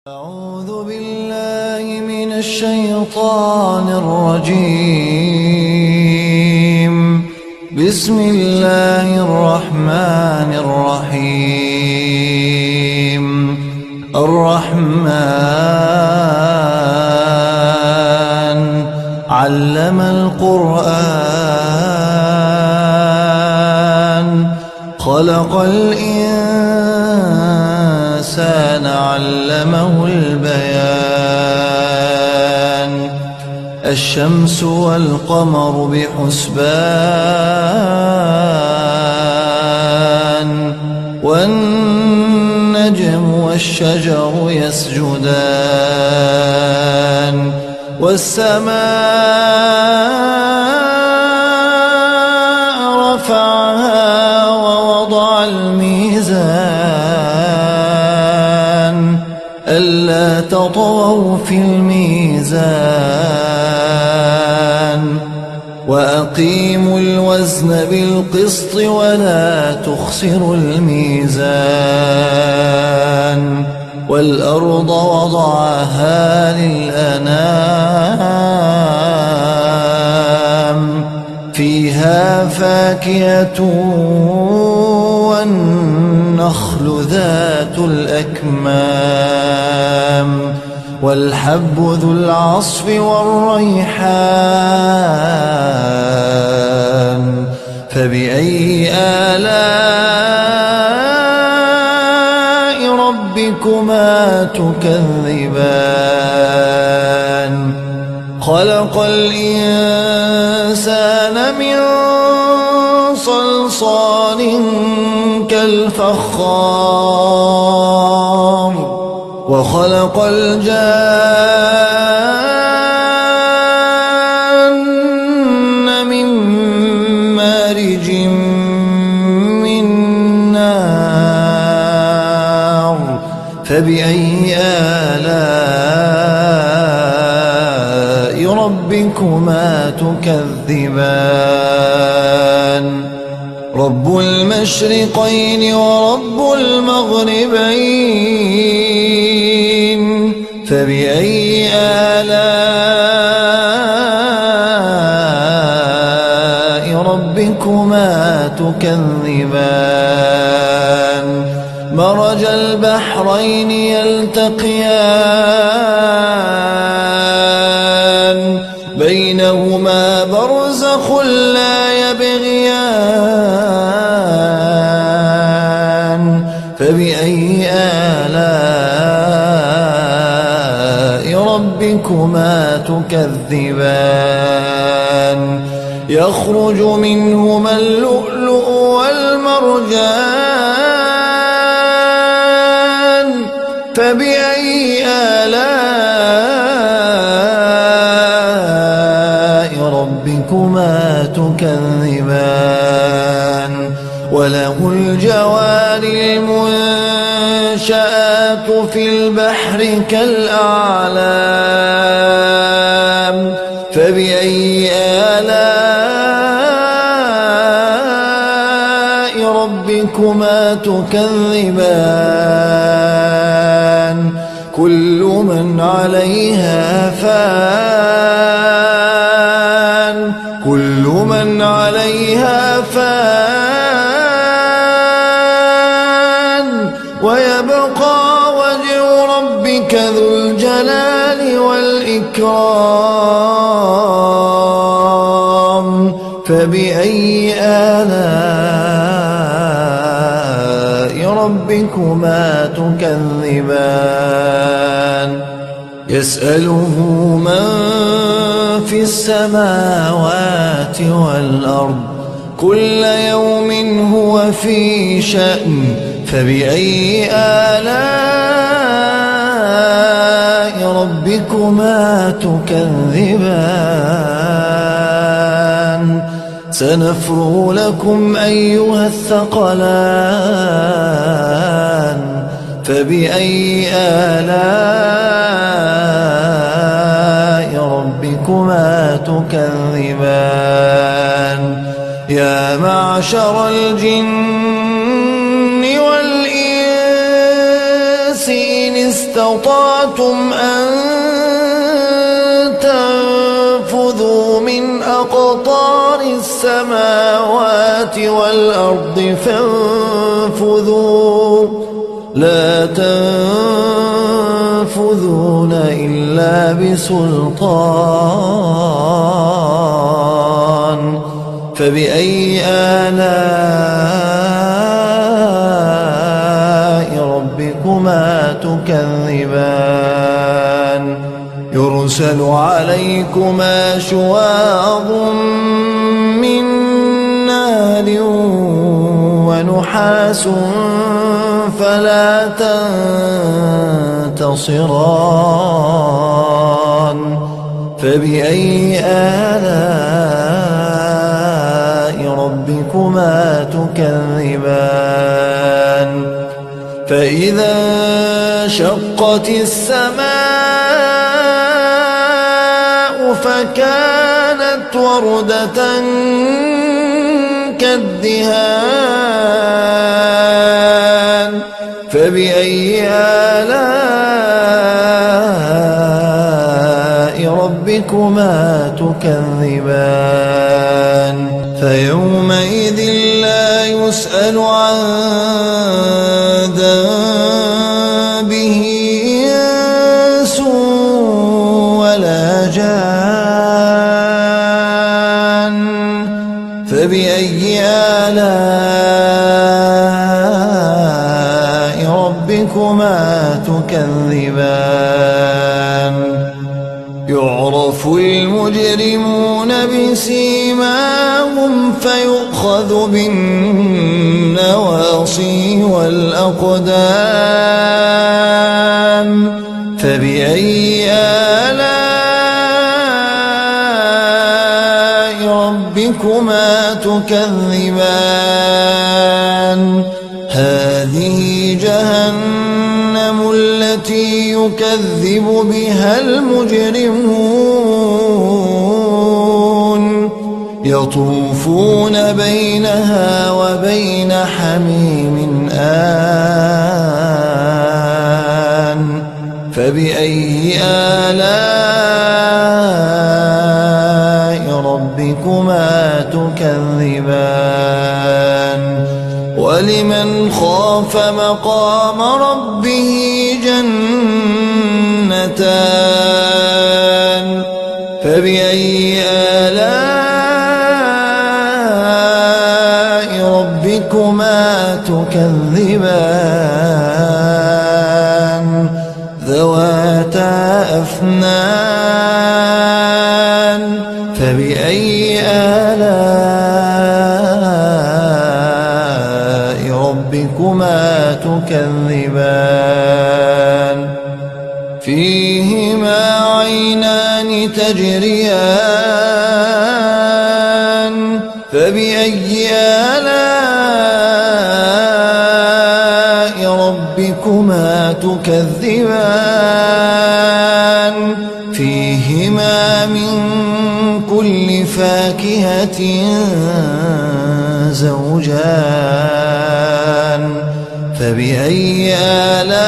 أعوذ بالله من الشيطان الرجيم. بسم الله الرحمن الرحيم. الرحمن علم القرآن خلق الإنسان علمه البيان. الشمس والقمر بحسبان والنجم والشجر يسجدان والسماء رفعها ووضع الميزان ألا تطغوا في الميزان وأقيموا الوزن بالقسط ولا تخسروا الميزان والأرض وضعها للأنام فيها فاكهة والنخل ذات الأكمام والحب ذو العصف والريحان فبأي آلاء ربكما تكذبان. خلق الإنسان من صلصال كالفخار وخلق الجان من مارج من نار فبأي آلاء ربكما تكذبان. رب المشرقين ورب المغربين فبأي آلاء ربكما تكذبان. مرج البحرين يلتقيان بينهما برزخ لا يبغيان فبأي آلاء ربكما تكذبان. يخرج منهما اللؤلؤ والمرجان فبأي آلاء ربكما تكذبان. وله الجوار المنشآت في البحر كالأعلام فبأي آلاء ربكما تكذبان. كل من عليها فان كل من عليها فان ويبقى وجه ربك ذو الجلال والإكرام فبأي آلاء ربكما تكذبان. يسأله من في السماوات والأرض كل يوم هو في شأن فبأي آلاء ربكما تكذبان. سنفرغ لكم أيها الثقلان فبأي آلاء ربكما تكذبان. يا معشر الجن والإنس إن استطعتم أن تنفذوا من أقطار السماوات والأرض فانفذوا لا تنفذون إلا بسلطان فبأي آلاء ربكما تكذبان يرسل عليكما شواظ من نار ونحاس فلا تنتصران فبأي آلاء ربكما تكذبان فإذا انشقت السماء فكانت وردة كالدهان فبأي آلاء ربكما تكذبان فيومئذ لا يسأل عن ذنبه إنس ولا جان فبأي آلاء ربكما تكذبان يعرف المجرمون بسيماهم فيؤخذ بالنواصي والأقدام فبأي آلاء ربكما تكذبان هذه جهنم التي يكذب بها المجرمون يطوفون بينها وبين حميم آن فبأي آلاء ربكما تكذبان ولمن خاف مقام ربه جنتان فبأي آلاء ربكما تكذبان ذواتا أفنان فبأي آلاء ربكما تكذبان فيهما عينان تجريان فبأي آلاء ربكما تكذبان فيهما من كل فاكهة زوجان فبأي آلاء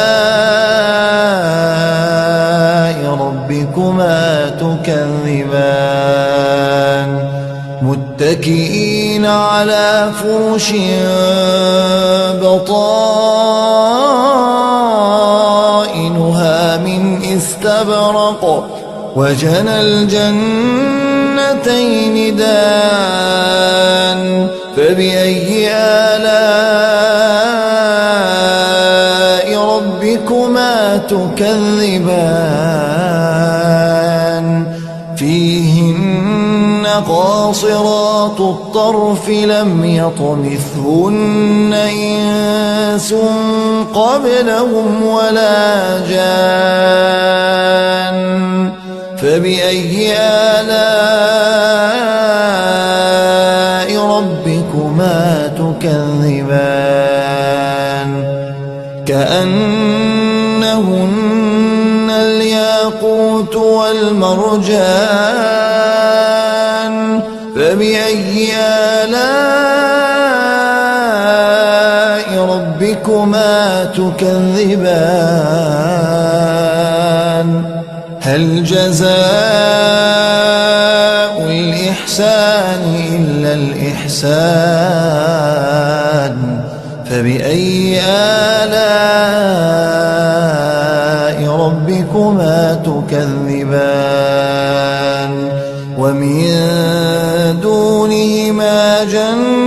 ربكما تكذبان متكئين على فرش بطائنها من استبرق وجنى الجنتين دان فبأي آلاء ربكما تكذبان فيهن قاصرات الطرف لم يطمثهن إنس قبلهم ولا جان فبأي آلاء ربكما تكذبان كأنهن الياقوت والمرجان فبأي آلاء ربكما ربكما تكذبان هل جزاء الإحسان إلا الإحسان فبأي آلاء ربكما تكذبان ومن دونهما جنتان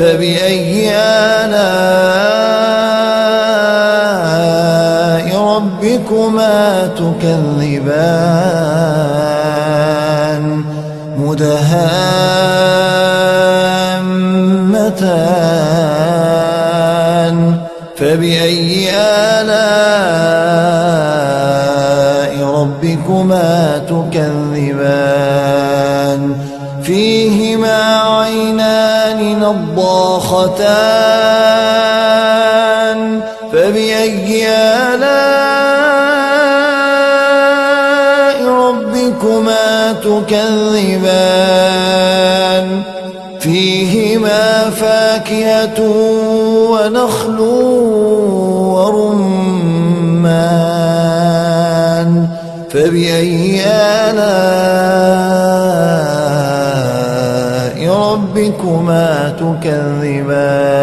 فبأي آلاء ربكما تكذبان مدهامتان فبأي آلاء ربكما تكذبان فيهما عينان نضاختان فبأي آلاء ربكما تكذبان فيهما فاكهة ونخل ورمان فبأي آلاء ربكما تكذبان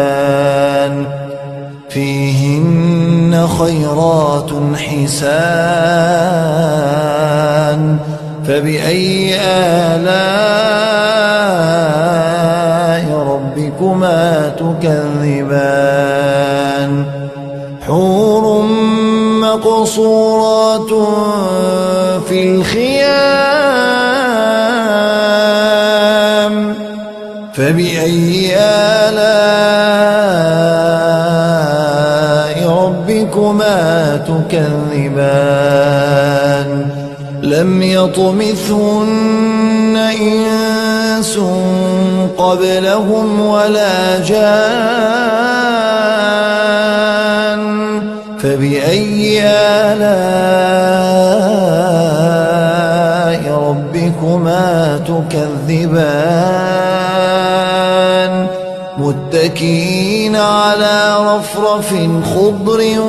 فيهن خيرات حسان فبأي آلاء ربكما تكذبان حور مقصورات في الخيام فبأي آلاء ربكما تكذبان لم يطمثهن إنس قبلهم ولا جان فبأي آلاء ربكما تكذبان متكئين على رفرف خضر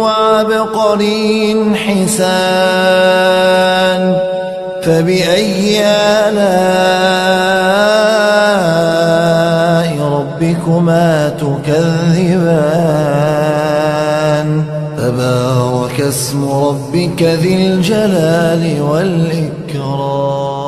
وعبقري حسان فبأي آلاء ربكما تكذبان تبارك اسم ربك ذي الجلال والإكرام